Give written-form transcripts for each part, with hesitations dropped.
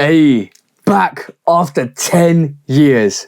Hey, back after 10 years.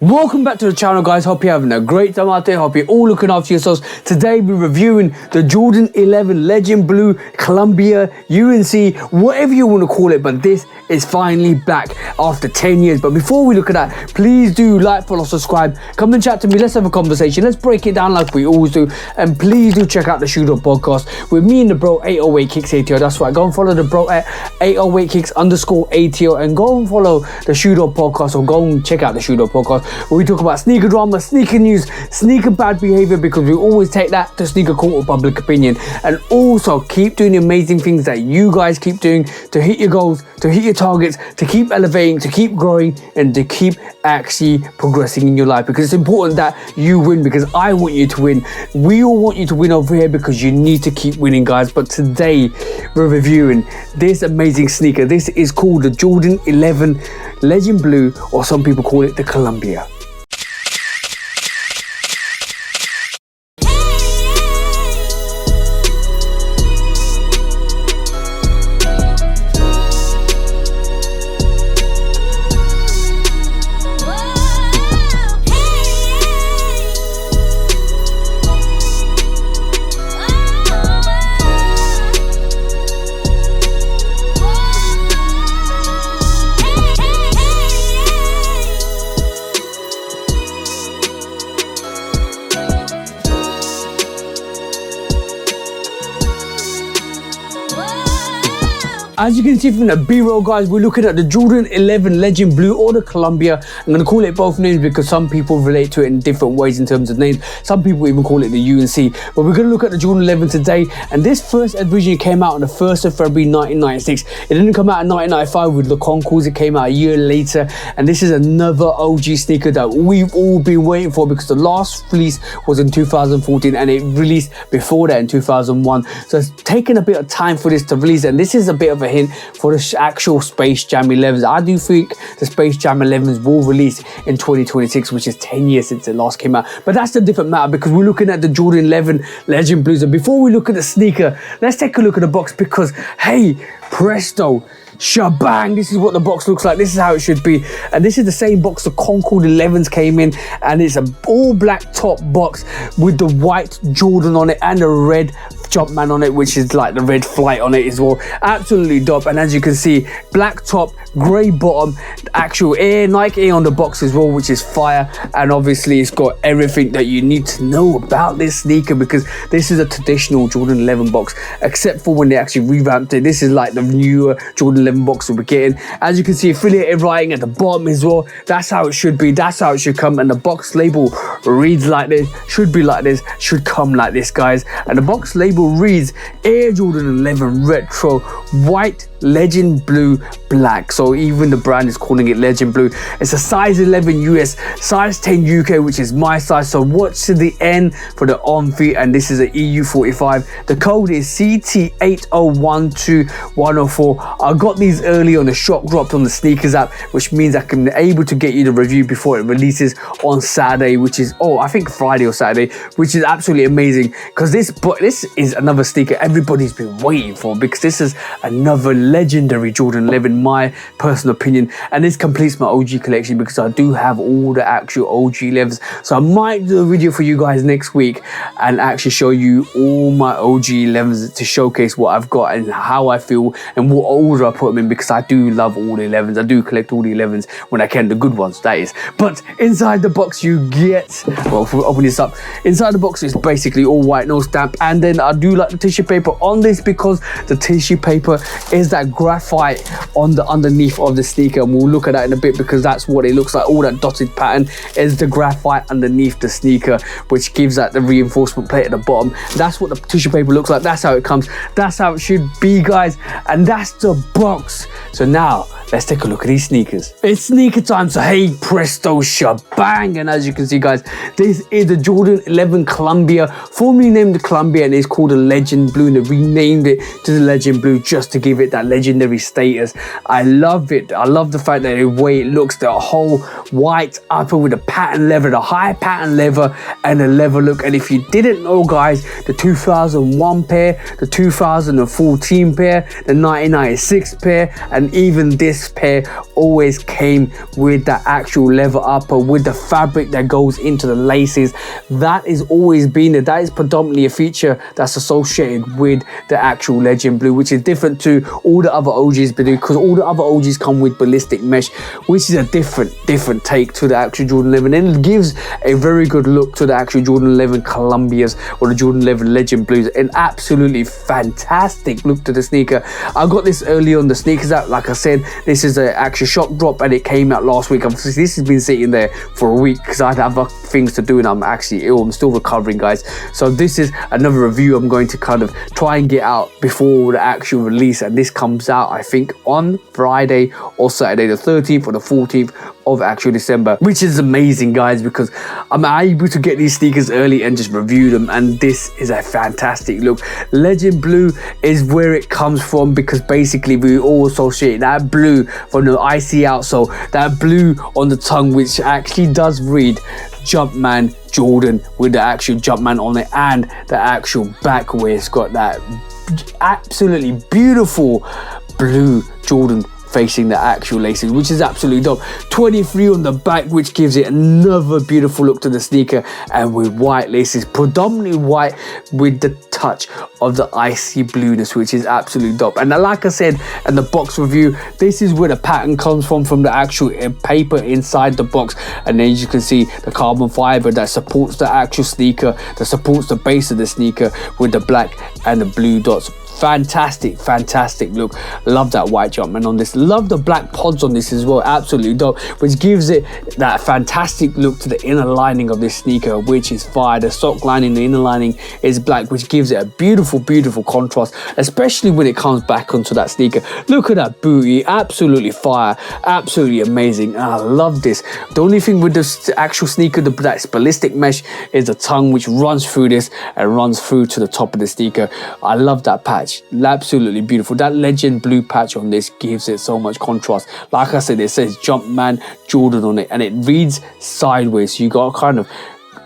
Welcome back to the channel, guys. Hope you're having a great time out there. Hope you're all looking after yourselves. Today we're reviewing the Jordan 11 Legend Blue Columbia UNC, whatever you want to call it, but this is finally back after 10 years. But before we look at that, please do like, follow, subscribe, come and chat to me. Let's have a conversation. Let's break it down like we always do. And please do check out the Shoot Up podcast with me and the bro 808 Kicks ATO. That's right. Go and follow the bro at 808 Kicks _ATO and go and follow the Shoot Up podcast, or go and check out the Shoot Up podcast, where we talk about sneaker drama, sneaker news, sneaker bad behavior, because we always take that to sneaker court of public opinion. And also keep doing the amazing things that you guys keep doing to hit your goals, to hit your targets, to keep elevating, to keep growing, and to keep actually progressing in your life, because it's important that you win, because I want you to win. We all want you to win over here, because you need to keep winning, guys. But today we're reviewing this amazing sneaker. This is called the Jordan 11 Legend Blue, or some people call it the Columbia. As you can see from the B-roll, guys, we're looking at the Jordan 11 Legend Blue, or the Columbia. I'm going to call it both names because some people relate to it in different ways in terms of names. Some people even call it the UNC. But we're going to look at the Jordan 11 today. And this first edition came out on the 1st of February 1996. It didn't come out in 1995 with the Concours. It came out a year later. And this is another OG sneaker that we've all been waiting for, because the last release was in 2014 and it released before that in 2001. So it's taken a bit of time for this to release. And this is a bit of a hint for the actual Space Jam 11s. I do think the Space Jam 11s will release in 2026, which is 10 years since it last came out. But that's a different matter, because we're looking at the Jordan 11 Legend Blues. And before we look at the sneaker, let's take a look at the box, because hey, presto, shabang, this is what the box looks like. This is how it should be. And this is the same box the Concord 11s came in, and it's an all black top box with the white Jordan on it and the red Jumpman on it, which is like the red flight on it as well. Absolutely dope. And as you can see, black top, grey bottom, actual Nike Air on the box as well, which is fire. And obviously it's got everything that you need to know about this sneaker, because this is a traditional Jordan 11 box, except for when they actually revamped it. This is like the newer Jordan 11 box that we're getting. As you can see, affiliated writing at the bottom as well. That's how it should be. That's how it should come. And the box label reads like this, should be like this, should come like this, guys. And the box label reads Air Jordan 11 Retro White Legend Blue Black. So even the brand is calling it Legend Blue. It's a size 11 US, size 10 UK, which is my size. So watch to the end for the on feet. And this is an EU 45. The code is CT8012104. I got these early on the shop dropped on the sneakers app, which means I can be able to get you the review before it releases on Saturday, which is, I think Friday or Saturday, which is absolutely amazing, because this is another sneaker everybody's been waiting for, because this is another legendary Jordan 11, my personal opinion. And this completes my OG collection, because I do have all the actual OG 11s. So I might do a video for you guys next week and actually show you all my OG 11s to showcase what I've got and how I feel and what order I put them in, because I do love all the 11s. I do collect all the 11s when I can, the good ones, that is. But inside the box you get, well, if we open this up, inside the box is basically all white, no stamp. And then I do like the tissue paper on this, because the tissue paper is that graphite on the underneath of the sneaker, and we'll look at that in a bit, because that's what it looks like. All that dotted pattern is the graphite underneath the sneaker, which gives that the reinforcement plate at the bottom. That's what the tissue paper looks like. That's how it comes. That's how it should be, guys. And that's the box. So now let's take a look at these sneakers. It's sneaker time, so hey presto shebang, and as you can see guys, this is the Jordan 11 Columbia, formerly named the Columbia, and it's called the Legend Blue, and they renamed it to the Legend Blue just to give it that legendary status. I love it. I love the fact that the way it looks, the whole white upper with the pattern leather, the high pattern leather and the leather look. And if you didn't know guys, the 2001 pair, the 2014 pair, the 1996 pair, and even this pair always came with the actual leather upper with the fabric that goes into the laces. That is always been there. That is predominantly a feature that's associated with the actual Legend Blue, which is different to all the other OGs, because all the other OGs come with ballistic mesh, which is a different take to the actual Jordan 11, and it gives a very good look to the actual Jordan 11 Columbias or the Jordan 11 Legend Blues. An absolutely fantastic look to the sneaker. I got this early on the sneakers app. Like I said, this is an actual shop drop and it came out last week. This has been sitting there for a week because I had other things to do and I'm actually ill. I'm still recovering guys, so this is another review I'm going to kind of try and get out before the actual release, and this comes out I think on Friday or Saturday the 13th or the 14th of actual December, which is amazing guys, because I'm able to get these sneakers early and just review them, and this is a fantastic look. Legend Blue is where it comes from, because basically we all associate that blue from the IC outsole, that blue on the tongue, which actually does read Jumpman Jordan with the actual Jumpman on it, and the actual back where it's got that absolutely beautiful blue Jordan facing the actual laces, which is absolutely dope. 23 on the back, which gives it another beautiful look to the sneaker, and with white laces, predominantly white with the touch of the icy blueness, which is absolutely dope. And like I said in the box review, this is where the pattern comes from the actual paper inside the box, and then you can see the carbon fiber that supports the actual sneaker, that supports the base of the sneaker with the black and the blue dots. Fantastic look. Love that white Jumpman on this. Love the black pods on this as well. Absolutely dope, which gives it that fantastic look to the inner lining of this sneaker, which is fire. The sock lining, the inner lining is black, which gives it a beautiful contrast, especially when it comes back onto that sneaker. Look at that booty, absolutely fire, absolutely amazing. I love this. The only thing with this actual sneaker, that's ballistic mesh, is the tongue which runs through this and runs through to the top of the sneaker. I love that patch. Absolutely beautiful. That Legend Blue patch on this gives it so much contrast. Like I said, it says Jumpman Jordan on it, and it reads sideways, so you gotta kind of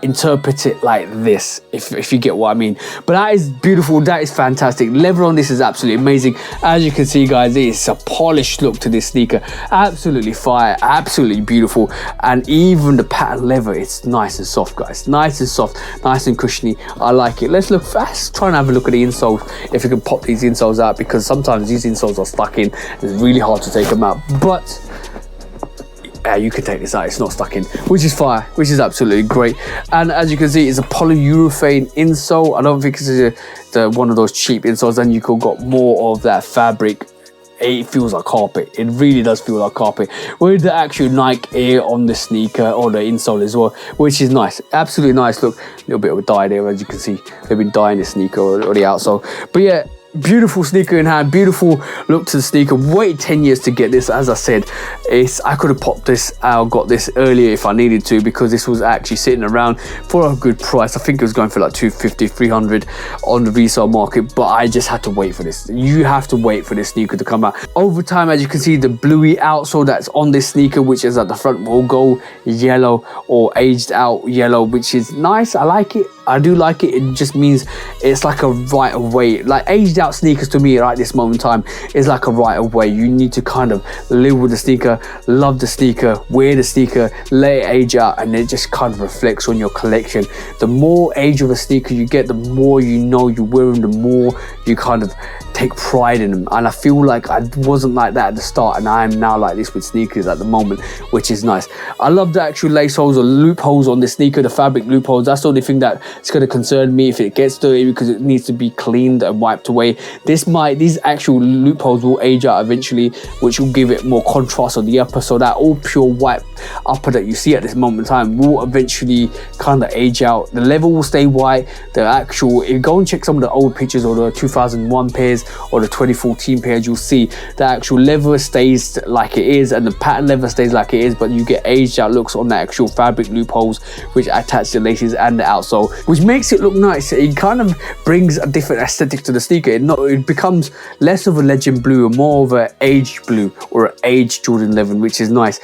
interpret it like this, if you get what I mean. But that is beautiful. That is fantastic. Leather on this is absolutely amazing. As you can see guys, it is a polished look to this sneaker. Absolutely fire, absolutely beautiful. And even the pattern leather, it's nice and soft guys, nice and soft, nice and cushiony. I like it. Let's try and have a look at the insoles, if you can pop these insoles out, because sometimes these insoles are stuck in. It's really hard to take them out, but you can take this out, it's not stuck in, which is fire, which is absolutely great. And as you can see, it's a polyurethane insole. I don't think it's one of those cheap insoles, and you could got more of that fabric. It feels like carpet. It really does feel like carpet, with the actual Nike Air on the sneaker or the insole as well, which is nice. Absolutely nice look. A little bit of a dye there, as you can see. They've been dyeing the sneaker or the outsole, but yeah, beautiful sneaker in hand, beautiful look to the sneaker. Waited 10 years to get this. As I said, I could have popped this out, got this earlier if I needed to, because this was actually sitting around for a good price. I think it was going for like 250, 300 on the resale market, but I just had to wait for this. You have to wait for this sneaker to come out. Over time, as you can see, the bluey outsole that's on this sneaker, which is at the front, will go yellow or aged out yellow, which is nice. I like it. I do like it. It just means it's like a right of way. Like aged out sneakers to me right this moment in time is like a right of way. You need to kind of live with the sneaker, love the sneaker, wear the sneaker, let it age out, and it just kind of reflects on your collection. The more age of a sneaker you get, the more you know you wear them, the more you kind of take pride in them. And I feel like I wasn't like that at the start, and I am now like this with sneakers at the moment, which is nice. I love the actual lace holes or loopholes on the sneaker, the fabric loopholes. That's the only thing that's going to concern me if it gets dirty, because it needs to be cleaned and wiped away. These actual loopholes will age out eventually, which will give it more contrast on the upper, so that all pure white upper that you see at this moment in time will eventually kind of age out. The level will stay white. The actual, if you go and check some of the old pictures or the 2001 pairs, or the 2014 pairs, you'll see the actual leather stays like it is and the pattern leather stays like it is, but you get aged out looks on the actual fabric loopholes which attach the laces and the outsole, which makes it look nice. It kind of brings a different aesthetic to the sneaker. It becomes less of a legend blue and more of an aged blue or an aged Jordan 11, which is nice.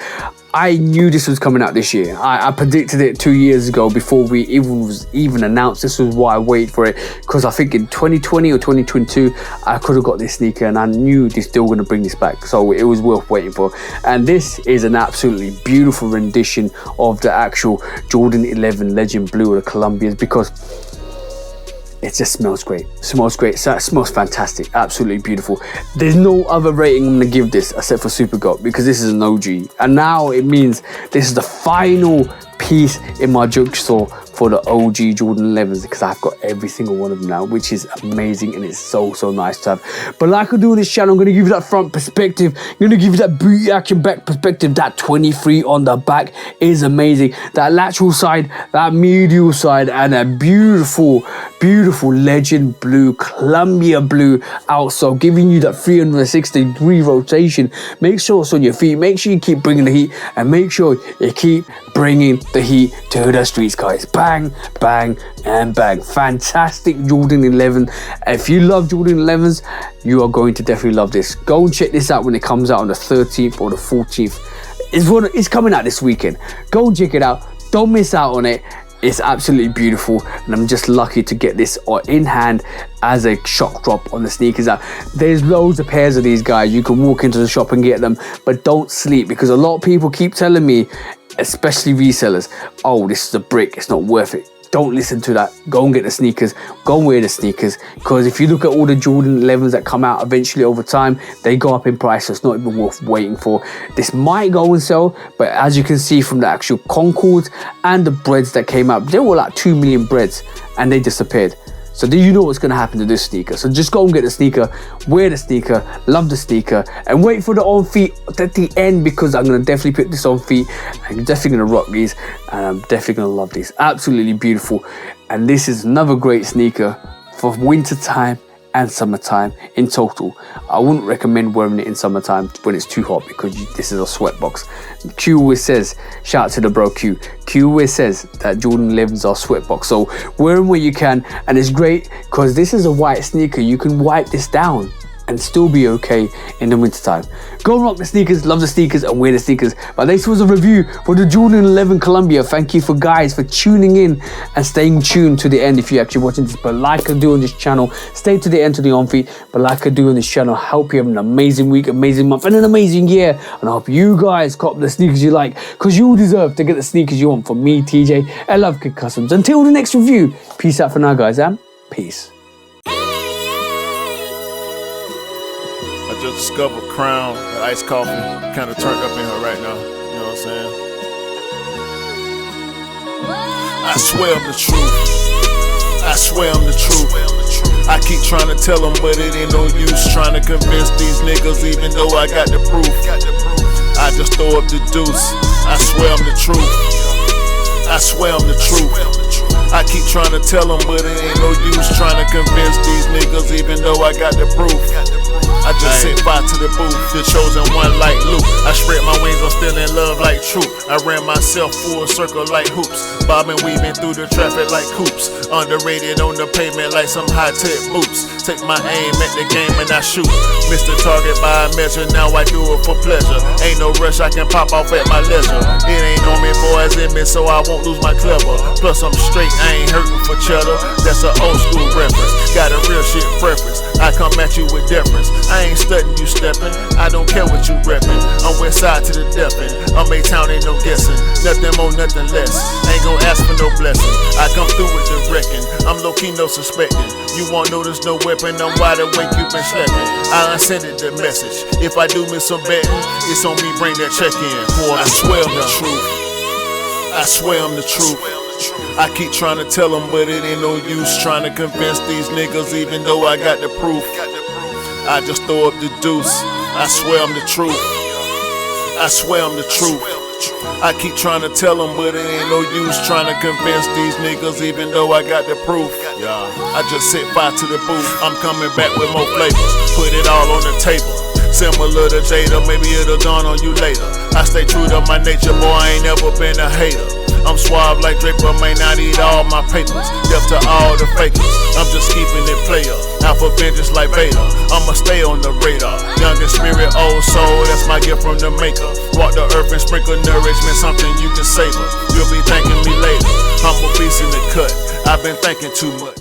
I knew this was coming out this year. I predicted it 2 years ago before we was even announced. This was why I waited for it, because I think in 2020 or 2022 I could have got this sneaker and I knew they were going to bring this back, so it was worth waiting for. And this is an absolutely beautiful rendition of the actual Jordan 11 Legend Blue of the Columbias, because it just smells great. It smells great. So it smells fantastic. Absolutely beautiful. There's no other rating I'm going to give this except for Super GOAT, because this is an OG. And now it means this is the final piece in my jigsaw for the OG Jordan 11s, because I've got every single one of them now, which is amazing and it's so nice to have. But like I do on this channel, I'm going to give you that front perspective. I'm going to give you that booty action back perspective. That 23 on the back is amazing. That lateral side, that medial side, and a beautiful legend blue, Columbia blue outsole, giving you that 360-degree rotation. Make sure it's on your feet. Make sure you keep bringing the heat, and make sure you keep bringing the heat to the streets, guys. Bang, bang, and bang. Fantastic Jordan 11. If you love Jordan 11s, you are going to definitely love this. Go and check this out when it comes out on the 13th or the 14th. It's coming out this weekend. Go and check it out. Don't miss out on it. It's absolutely beautiful, and I'm just lucky to get this in hand as a shock drop on the sneakers app. There's loads of pairs of these guys. You can walk into the shop and get them, but don't sleep, because a lot of people keep telling me, especially resellers, oh, this is a brick, it's not worth it. Don't listen to that. Go and get the sneakers. Go and wear the sneakers, because if you look at all the Jordan 11s that come out eventually over time, they go up in price, so it's not even worth waiting for. This might go and sell, but as you can see from the actual Concords and the breads that came out, there were like 2 million breads and they disappeared. So do you know what's going to happen to this sneaker? So just go and get the sneaker, wear the sneaker, love the sneaker, and wait for the on feet at the end, because I'm going to definitely put this on feet. I'm definitely going to rock these, and I'm definitely going to love these. Absolutely beautiful. And this is another great sneaker for winter time and summertime in total. I wouldn't recommend wearing it in summertime when it's too hot, because this is a sweat box. Q always says, shout out to the bro Q. Q always says that Jordan 11s are sweat box. So wear them where you can, and it's great because this is a white sneaker. You can wipe this down and still be okay in the winter time. Go rock the sneakers, love the sneakers, and wear the sneakers. But this was a review for the Jordan 11 Columbia. Thank you for tuning in and staying tuned to the end if you're actually watching this. But like I do on this channel, stay to the end to the on feet. But like I do on this channel, I hope you have an amazing week, amazing month, and an amazing year. And I hope you guys cop the sneakers you like, because you deserve to get the sneakers you want. From me, TJ, I Love Kid Customs. Until the next review, peace out for now, guys, and peace. I just discovered Crown, the iced coffee, kind of turned up in her right now, you know what I'm saying? I swear I'm the truth, I swear I'm the truth. I keep trying to tell them, but it ain't no use trying to convince these niggas, even though I got the proof. I just throw up the deuce, I swear I'm the truth, I swear I'm the truth. I keep trying to tell them, but it ain't no use trying to convince these niggas, even though I got the proof. I just sit by to the booth, the chosen one like Luke. I spread my wings, I'm still in love like Troop. I ran myself full circle like hoops, bobbing, weaving through the traffic like coops. Underrated on the pavement like some high-tech boots. Take my aim at the game and I shoot. Missed the target by a measure, now I do it for pleasure. Ain't no rush, I can pop off at my leisure. It ain't on me, boys in me, so I won't lose my clever. Plus I'm straight, I ain't hurting for cheddar. That's an old school reference, got a real shit preference. I come at you with deference, I ain't studying you stepping, I don't care what you reppin'. I'm west side to the death end, I'm A-town, ain't no guessing. Nothing more, nothing less, ain't gon' ask for no blessing. I come through with the wrecking, I'm low-key, no suspecting. You won't notice no weapon, I'm wide awake, you been sleeping. I unsended the message, if I do miss some betting, it's on me, bring that check in. I swear I'm the truth, I swear I'm the truth. I keep trying to tell them, but it ain't no use trying to convince these niggas, even though I got the proof. I just throw up the deuce, I swear I'm the truth, I swear I'm the truth. I keep trying to tell them, but it ain't no use trying to convince these niggas, even though I got the proof. Yeah, I just set fire to the booth. I'm coming back with more flavor. Put it all on the table. Similar to Jada, maybe it'll dawn on you later. I stay true to my nature, boy, I ain't never been a hater. I'm suave like Draper, may not eat all my papers. Deaf to all the fakers, I'm just keeping it player. Alpha vengeance like Vader, I'ma stay on the radar. Young in spirit, old soul, that's my gift from the maker. Walk the earth and sprinkle nourishment, something you can savor. You'll be thanking me later, I'm a beast in the cut, I've been thinking too much.